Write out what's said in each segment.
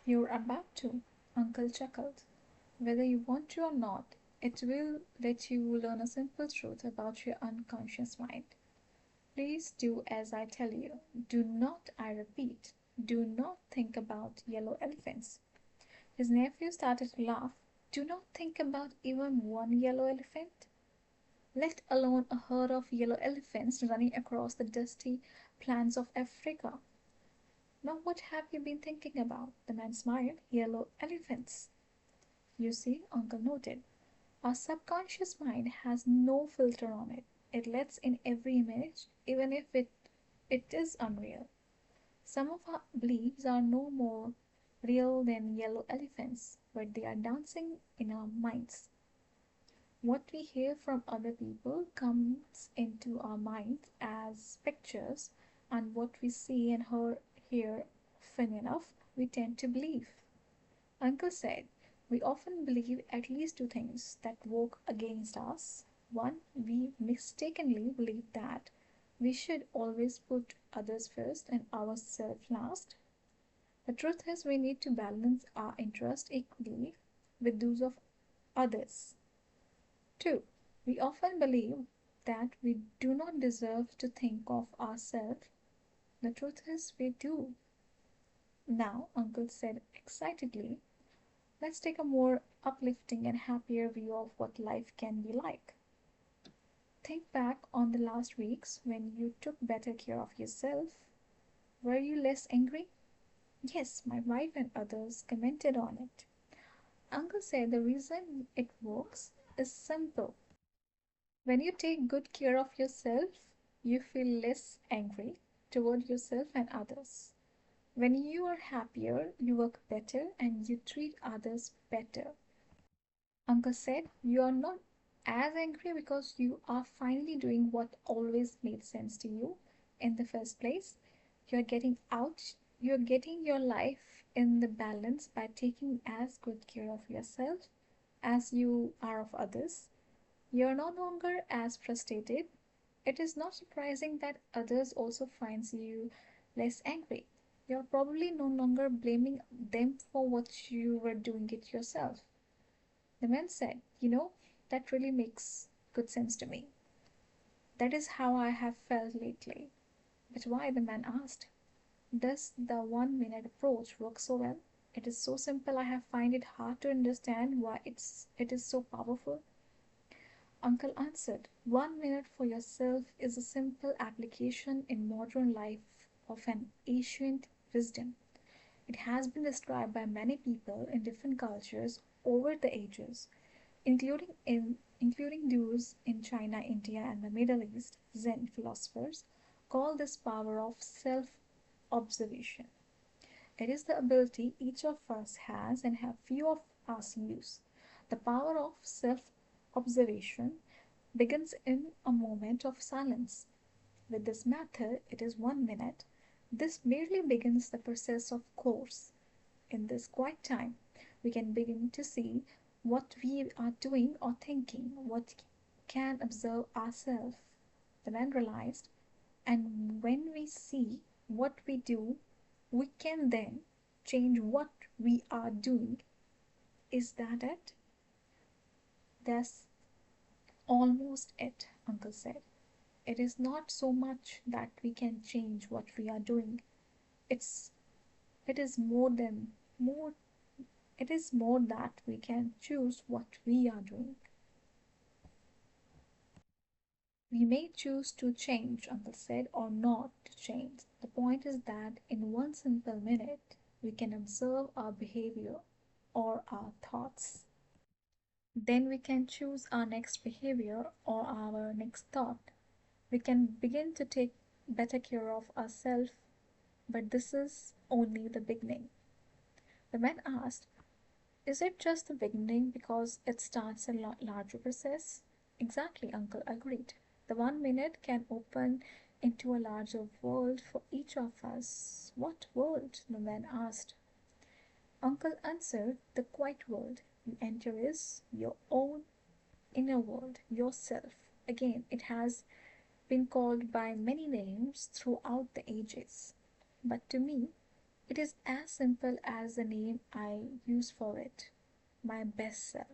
You're about to, Uncle chuckled. Whether you want to or not, it will let you learn a simple truth about your unconscious mind. Please do as I tell you. Do not, I repeat, do not think about yellow elephants. His nephew started to laugh. Do not think about even one yellow elephant, let alone a herd of yellow elephants running across the dusty plains of Africa. Now, what have you been thinking about? The man smiled. Yellow elephants. You see, Uncle noted. Our subconscious mind has no filter on it. It lets in every image, even if it is unreal. Some of our beliefs are no more real than yellow elephants, but they are dancing in our minds. What we hear from other people comes into our minds as pictures, and what we see and hear often enough, we tend to believe. Uncle said, we often believe at least two things that work against us. One, we mistakenly believe that we should always put others first and ourselves last. The truth is, we need to balance our interests equally with those of others. Two, we often believe that we do not deserve to think of ourselves. The truth is, we do. Now, Uncle said excitedly, let's take a more uplifting and happier view of what life can be like. Think back on the last weeks when you took better care of yourself. Were you less angry? Yes, my wife and others commented on it. Uncle said the reason it works is simple. When you take good care of yourself, you feel less angry toward yourself and others. When you are happier, you work better and you treat others better. Uncle said, you are not as angry because you are finally doing what always made sense to you in the first place. You're getting out, you're getting your life in the balance by taking as good care of yourself as you are of others. You're no longer as frustrated. It is not surprising that others also finds you less angry. You're probably no longer blaming them for what you were doing it yourself. The man said, that really makes good sense to me. That is how I have felt lately. But why? The man asked. Does the 1 minute approach work so well? It is so simple I have find it hard to understand why it is so powerful. Uncle answered, 1 minute for yourself is a simple application in modern life of an ancient wisdom. It has been described by many people in different cultures over the ages, including those in China, India, and the Middle East. Zen philosophers call this power of self-observation. It is the ability each of us has and have few of us use. The power of self-observation begins in a moment of silence. With this method, it is 1 minute. This merely begins the process of course. In this quiet time, we can begin to see what we are doing or thinking, what can observe ourselves. The man realized, and when we see what we do, we can then change what we are doing. Is that it? That's almost it, Uncle said. It is not so much that we can change what we are doing. It's it is more it is more that we can choose what we are doing. We may choose to change, Uncle said, or not to change. The point is that in 1 simple minute, we can observe our behavior or our thoughts. Then we can choose our next behavior or our next thought. We can begin to take better care of ourselves, but this is only the beginning. The man asked, is it just the beginning because it starts a larger process? Exactly, Uncle agreed. The 1 minute can open into a larger world for each of us. What world? The man asked. Uncle answered, the quiet world you enter is your own inner world, yourself. Again, it has been called by many names throughout the ages. But to me, It is as simple as the name I use for it, my best self.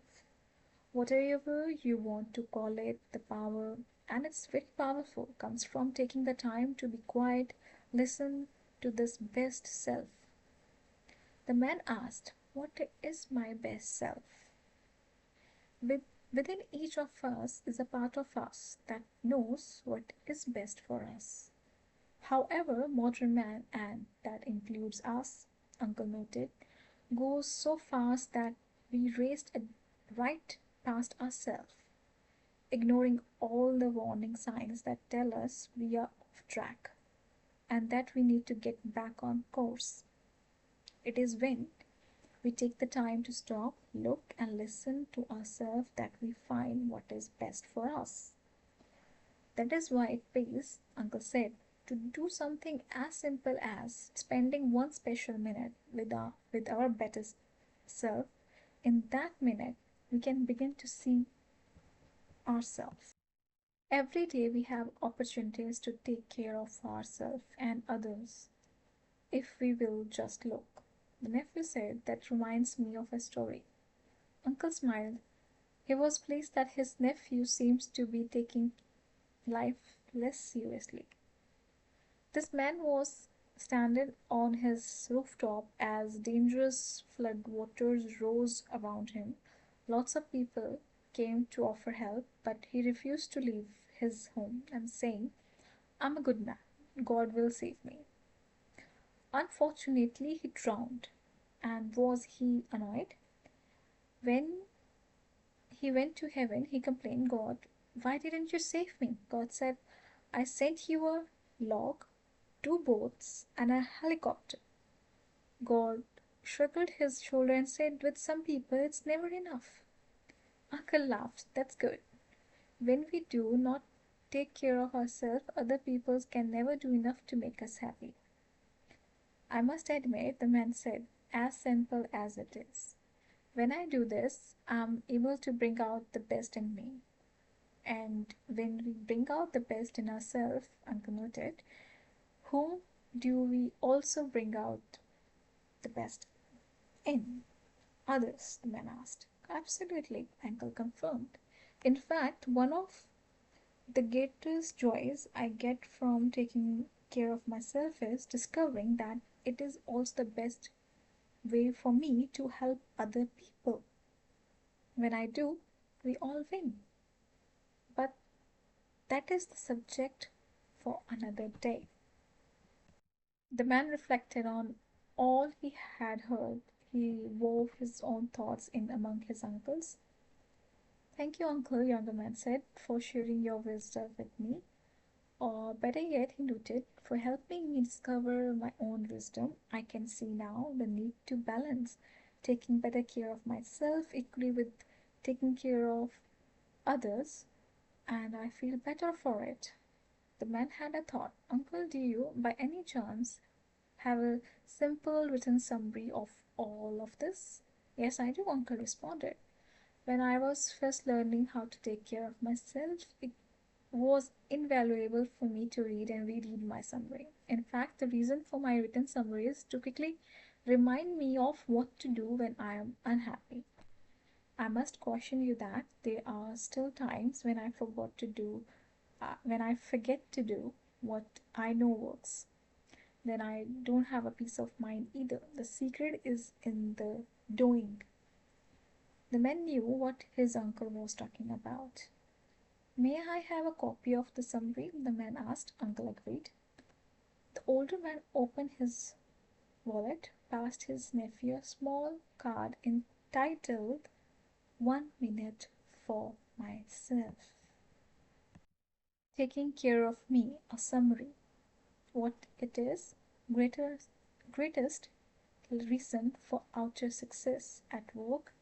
Whatever you want to call it, the power, and it's very powerful, comes from taking the time to be quiet, listen to this best self. The man asked, "What is my best self?" With, within each of us is a part of us that knows what is best for us. However, modern man, and that includes us, Uncle noted, goes so fast that we raced right past ourselves, ignoring all the warning signs that tell us we are off track and that we need to get back on course. It is when we take the time to stop, look, and listen to ourselves that we find what is best for us. That is why it pays, Uncle said, to do something as simple as spending one special minute with our better self. In that minute, we can begin to see ourselves. Every day we have opportunities to take care of ourselves and others if we will just look. The nephew said, "That reminds me of a story." Uncle smiled. He was pleased that his nephew seems to be taking life less seriously. This man was standing on his rooftop as dangerous floodwaters rose around him. Lots of people came to offer help, but he refused to leave his home and saying, "I'm a good man. God will save me." Unfortunately, he drowned. And was he annoyed? When he went to heaven, he complained, "God, why didn't you save me?" God said, "I sent you a log, two boats, and a helicopter." God shrugged his shoulder and said, "With some people, it's never enough." Uncle laughed. "That's good. When we do not take care of ourselves, other people can never do enough to make us happy." "I must admit," the man said, "as simple as it is, when I do this, I'm able to bring out the best in me." And when we bring out the best in ourselves, Uncle noted, whom do we also bring out the best in? Others, the man asked. "Absolutely," Uncle confirmed. "In fact, one of the greatest joys I get from taking care of myself is discovering that it is also the best way for me to help other people. When I do, we all win." But that is the subject for another day. The man reflected on all he had heard. He wove his own thoughts in among his uncle's. "Thank you, uncle," younger man said, "for sharing your wisdom with me. Or better yet," he noted, "for helping me discover my own wisdom. I can see now the need to balance taking better care of myself equally with taking care of others, and I feel better for it." The man had a thought. "Uncle, do you, by any chance, have a simple written summary of all of this?" "Yes, I do," Uncle responded. "When I was first learning how to take care of myself, it was invaluable for me to read and reread my summary. In fact, the reason for my written summary is to quickly remind me of what to do when I am unhappy. I must caution you that there are still times when I forget to do what I know works. Then I don't have a peace of mind either. The secret is in the doing." The man knew what his uncle was talking about. "May I have a copy of the summary?" the man asked. Uncle agreed. The older man opened his wallet, passed his nephew a small card entitled "1 Minute for Myself. Taking Care of Me, a Summary." What it is? Greatest reason for outer success at work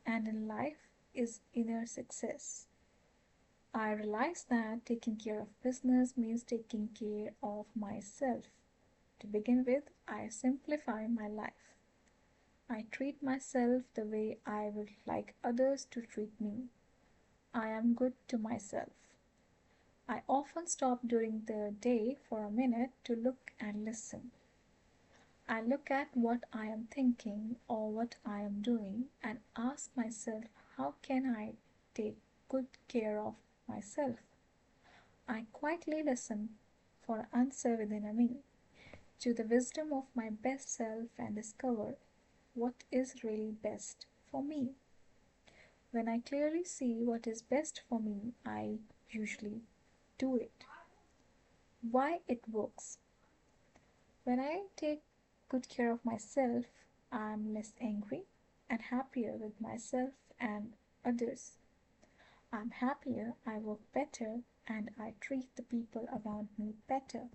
and in life is inner success. I realize that taking care of business means taking care of myself. To begin with, I simplify my life. I treat myself the way I would like others to treat me. I am good to myself. I often stop during the day for a minute to look and listen. I look at what I am thinking or what I am doing and ask myself, how can I take good care of myself? I quietly listen for an answer within me to the wisdom of my best self and discover what is really best for me. When I clearly see what is best for me, I usually do it. Why it works. When I take good care of myself, I'm less angry and happier with myself and others. I'm happier, I work better, and I treat the people around me better.